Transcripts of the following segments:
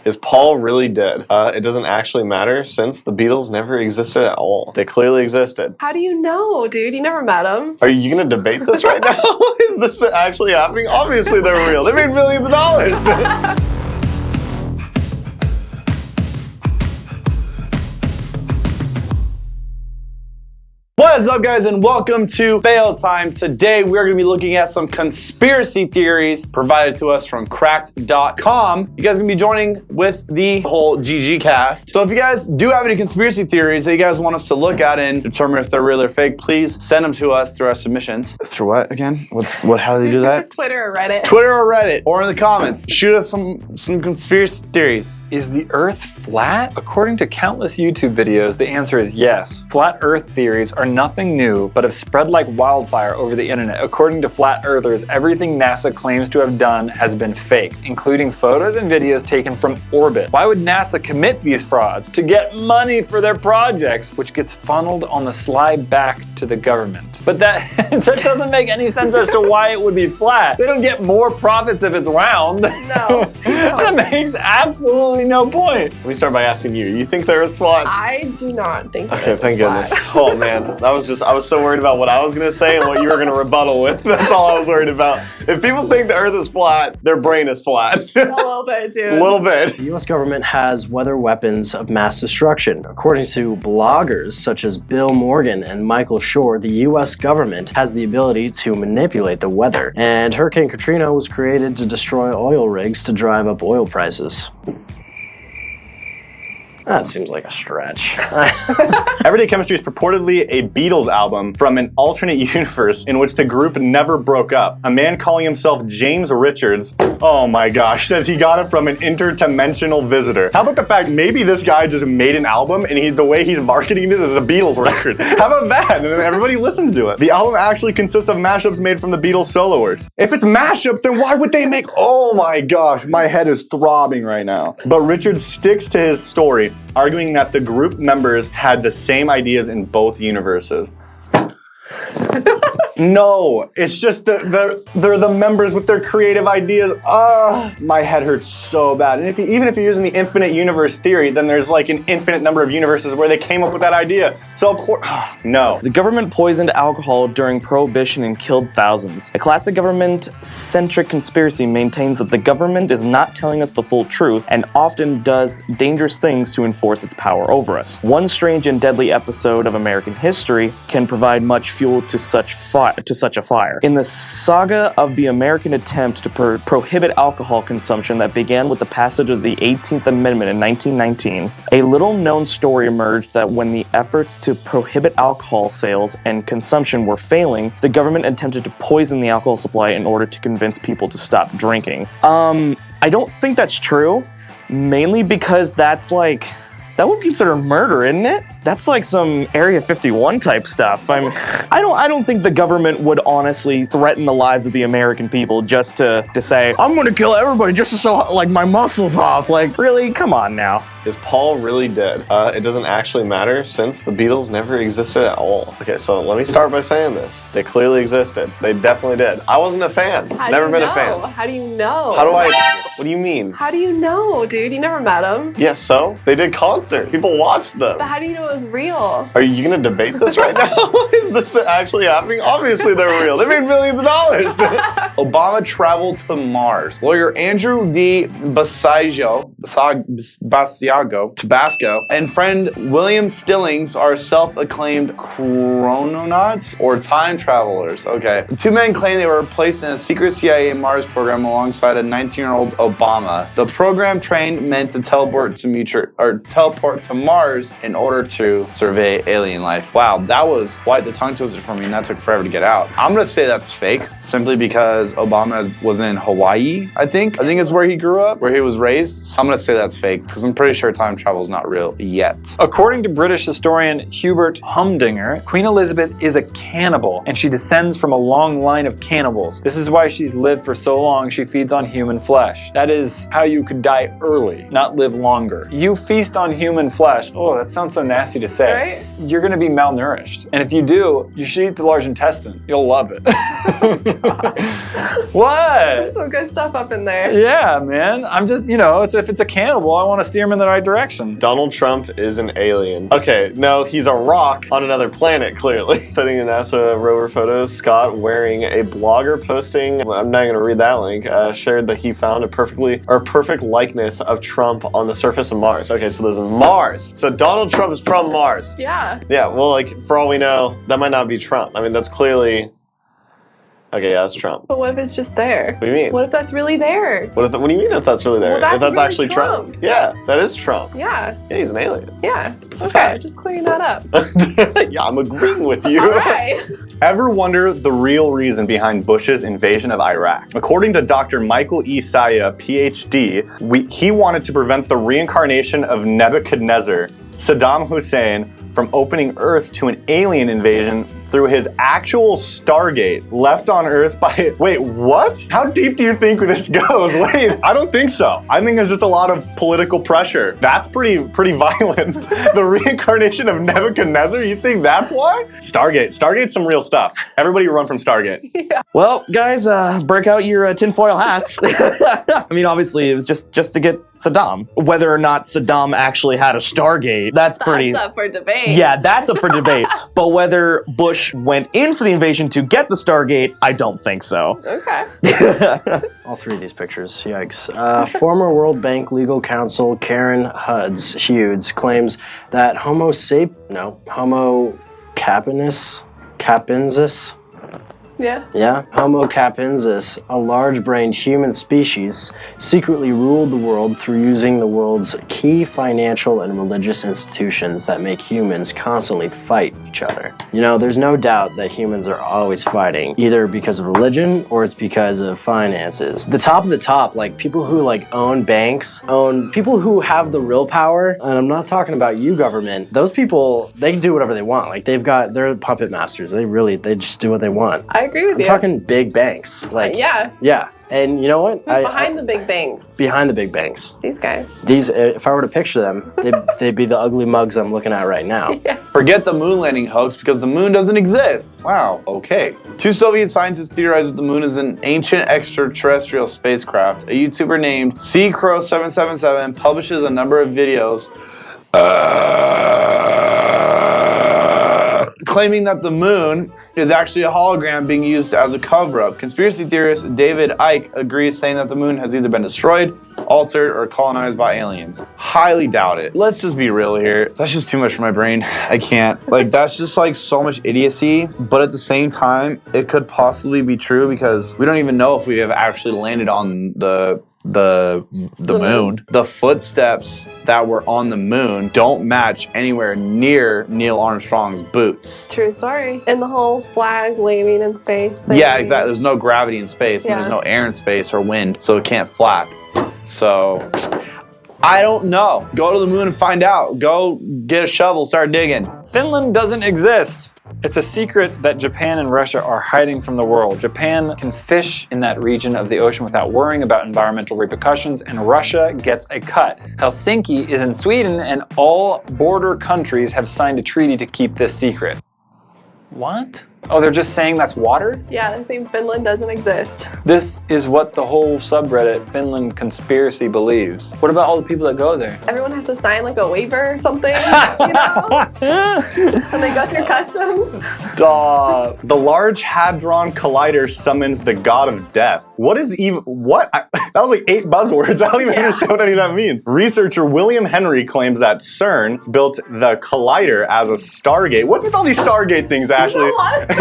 Is Paul really dead? It doesn't actually matter since the Beatles never existed at all. They clearly existed. How do you know, dude? You never met him. Are you gonna debate this right now? Is this actually happening? Obviously they're real. They made millions of dollars. What is up, guys, and welcome to Fail Time. Today we're going to be looking at some conspiracy theories provided to us from cracked.com. You guys are going to be joining with the whole GG cast. So if you guys do have any conspiracy theories that you guys want us to look at and determine if they're real or fake, please send them to us through our submissions. Through what again? How do they do that? Twitter or Reddit. Twitter or Reddit, or in the comments. Shoot us some conspiracy theories. Is the Earth flat? According to countless YouTube videos, the answer is yes. Flat Earth theories are nothing new, but have spread like wildfire over the internet. According to flat earthers, everything NASA claims to have done has been faked, including photos and videos taken from orbit. Why would NASA commit these frauds? To get money for their projects, which gets funneled on the slide back to the government. But that doesn't make any sense as to why it would be flat. They don't get more profits if it's round. No. That makes absolutely no point. Let me start by asking you. You think the Earth's flat? I do not think the Okay, Earth thank is flat. goodness. Oh man, I was so worried about what I was gonna say and what you were gonna rebuttal with. That's all I was worried about. If people think the Earth is flat, their brain is flat. A little bit, dude. A little bit. The U.S. government has weather weapons of mass destruction. According to bloggers such as Bill Morgan and Michael Shore, the U.S. government has the ability to manipulate the weather. And Hurricane Katrina was created to destroy oil rigs to drive up oil prices. That seems like a stretch. Everyday Chemistry is purportedly a Beatles album from an alternate universe in which the group never broke up. A man calling himself James Richards, oh my gosh, says he got it from an interdimensional visitor. How about the fact maybe this guy just made an album and the way he's marketing this is a Beatles record? How about that? And everybody listens to it. The album actually consists of mashups made from the Beatles solo works. If it's mashups, then why would they make, oh my gosh, my head is throbbing right now. But Richards sticks to his story, arguing that the group members had the same ideas in both universes. No, it's just they're the members with their creative ideas. My head hurts so bad. And even if you're using the infinite universe theory, then there's like an infinite number of universes where they came up with that idea. So of course, no. The government poisoned alcohol during Prohibition and killed thousands. A classic government-centric conspiracy maintains that the government is not telling us the full truth and often does dangerous things to enforce its power over us. One strange and deadly episode of American history can provide much fuel to such a fire. In the saga of the American attempt to prohibit alcohol consumption that began with the passage of the 18th Amendment in 1919, a little-known story emerged that when the efforts to prohibit alcohol sales and consumption were failing, the government attempted to poison the alcohol supply in order to convince people to stop drinking. I don't think that's true, mainly because that would be considered murder, isn't it? That's like some Area 51 type stuff. I don't think the government would honestly threaten the lives of the American people just to say, I'm gonna kill everybody just to show like my muscles off. Like, really? Come on now. Is Paul really dead? It doesn't actually matter since the Beatles never existed at all. Okay, so let me start by saying this. They clearly existed. They definitely did. I wasn't a fan. Never been a fan. How do you know? What do you mean? How do you know, dude? You never met him. Yes, so? They did concerts. People watched them. But how do you know it was real? Are you gonna debate this right now? Is this actually happening? Obviously they're real. They made millions of dollars. Obama traveled to Mars. Lawyer Andrew D. Tabasco, and friend William Stillings are self-acclaimed chrononauts or time travelers. Okay. The two men claim they were placed in a secret CIA Mars program alongside a 19-year-old Obama. The program trained men to teleport to Mars in order to survey alien life. Wow, that was quite the tongue twister for me, and that took forever to get out. I'm gonna say that's fake, simply because Obama was in Hawaii, I think is where he grew up, where he was raised. So I'm gonna say that's fake, because I'm pretty sure time travel is not real yet. According to British historian Hubert Humdinger, Queen Elizabeth is a cannibal, and she descends from a long line of cannibals. This is why she's lived for so long. She feeds on human flesh. That is how you could die early, not live longer. You feast on human flesh. Oh, that sounds so nasty. nasty to say. Right? You're gonna be malnourished. And if you do, you should eat the large intestine. You'll love it. What? There's some good stuff up in there. Yeah, man. I'm just, if it's a cannibal, I want to steer him in the right direction. Donald Trump is an alien. Okay, no, he's a rock on another planet, clearly. Sending a NASA rover photo, Scott wearing a blogger posting, I'm not gonna read that link, shared that he found a perfect likeness of Trump on the surface of Mars. Okay, so there's Mars. So Donald Trump is from Mars. Yeah. Yeah, well, like, for all we know, that might not be Trump. I mean, that's clearly... Okay, yeah, that's Trump. But what if it's just there? What do you mean? What if that's really there? What do you mean if that's really there? Well, that's if that's really actually Trump? Yeah, that is Trump. Yeah. Yeah, he's an alien. Yeah. It's a Okay, fact. just clearing that up. Yeah, I'm agreeing with you. All right. Ever wonder the real reason behind Bush's invasion of Iraq? According to Dr. Michael E. Saya, PhD, he wanted to prevent the reincarnation of Nebuchadnezzar, Saddam Hussein, from opening Earth to an alien invasion through his actual Stargate left on Earth by... Wait, what? How deep do you think this goes? Wait, I don't think so. I think there's just a lot of political pressure. That's pretty violent. The reincarnation of Nebuchadnezzar, you think that's why? Stargate's some real stuff. Everybody run from Stargate. Well, guys, break out your tinfoil hats. I mean, obviously, it was just to get Saddam. Whether or not Saddam actually had a Stargate, that's pretty... That's up for debate. Yeah, that's up for debate. But whether Bush went in for the invasion to get the Stargate, I don't think so. Okay. All three of these pictures, yikes. Former World Bank legal counsel Karen Hughes claims that Homo capensis? Yeah. Homo capensis, a large-brained human species, secretly ruled the world through using the world's key financial and religious institutions that make humans constantly fight each other. There's no doubt that humans are always fighting, either because of religion or it's because of finances. The top of the top, like people who own banks, people who have the real power, and I'm not talking about you, government, those people, they can do whatever they want. Like they're puppet masters. They just do what they want. I agree with I'm you. talking big banks. Yeah. And you know what? Who's behind the big banks? Behind the big banks. These guys. These, if I were to picture them, they'd be the ugly mugs I'm looking at right now. Yeah. Forget the moon landing hoax because the moon doesn't exist. Wow, okay. 2 Soviet scientists theorize that the moon is an ancient extraterrestrial spacecraft. A YouTuber named CCrow777 publishes a number of videos claiming that the moon is actually a hologram being used as a cover-up. Conspiracy theorist David Icke agrees, saying that the moon has either been destroyed, altered, or colonized by aliens. Highly doubt it. Let's just be real here. That's just too much for my brain. I can't. That's just so much idiocy, but at the same time, it could possibly be true because we don't even know if we have actually landed on the moon. The footsteps that were on the moon don't match anywhere near Neil Armstrong's boots. True story. And the whole flag waving in space thing. Yeah, exactly. There's no gravity in space, and Yeah. there's no air in space or wind, so it can't flap. So, I don't know. Go to the moon and find out. Go get a shovel, start digging. Finland doesn't exist. It's a secret that Japan and Russia are hiding from the world. Japan can fish in that region of the ocean without worrying about environmental repercussions, and Russia gets a cut. Helsinki is in Sweden, and all border countries have signed a treaty to keep this secret. What? Oh, they're just saying that's water? Yeah, they're saying Finland doesn't exist. This is what the whole subreddit Finland conspiracy believes. What about all the people that go there? Everyone has to sign a waiver or something, when they go through customs. Stop. The Large Hadron Collider summons the god of death. What? That was 8 buzzwords. I don't even understand what any of that means. Researcher William Henry claims that CERN built the collider as a Stargate. What's with all these Stargate things, Ashley? There's a lot of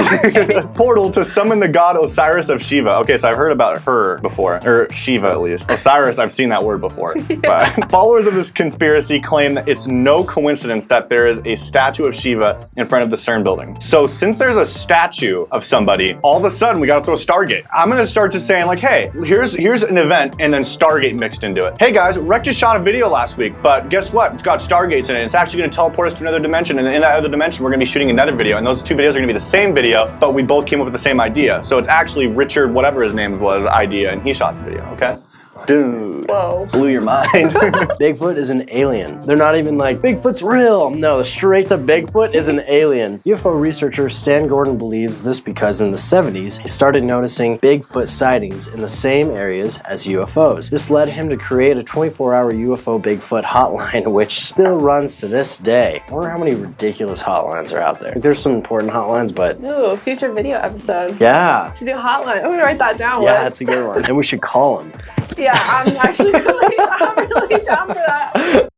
Portal to summon the god Osiris of Shiva. Okay, so I've heard about her before, or Shiva at least. Osiris, I've seen that word before. But followers of this conspiracy claim that it's no coincidence that there is a statue of Shiva in front of the CERN building. So since there's a statue of somebody, all of a sudden we gotta throw Stargate. I'm gonna start just saying hey, here's an event and then Stargate mixed into it. Hey guys, Rec just shot a video last week, but guess what? It's got Stargates in it. It's actually gonna teleport us to another dimension, and in that other dimension we're gonna be shooting another video, and those 2 videos are gonna be the same video, but we both came up with the same idea. So it's actually Richard, whatever his name was, idea, and he shot the video, okay? Dude. Whoa. Blew your mind. Bigfoot is an alien. They're not even like, Bigfoot's real. No, straight to Bigfoot is an alien. UFO researcher Stan Gordon believes this because in the 70s, he started noticing Bigfoot sightings in the same areas as UFOs. This led him to create a 24-hour UFO Bigfoot hotline, which still runs to this day. I wonder how many ridiculous hotlines are out there. There's some important hotlines, but Ooh, future video episode. yeah. Should do a hotline. I'm gonna write that down. Yeah, Liz. that's a good one. And we should call him. Yeah, I'm actually really, I'm really down for that.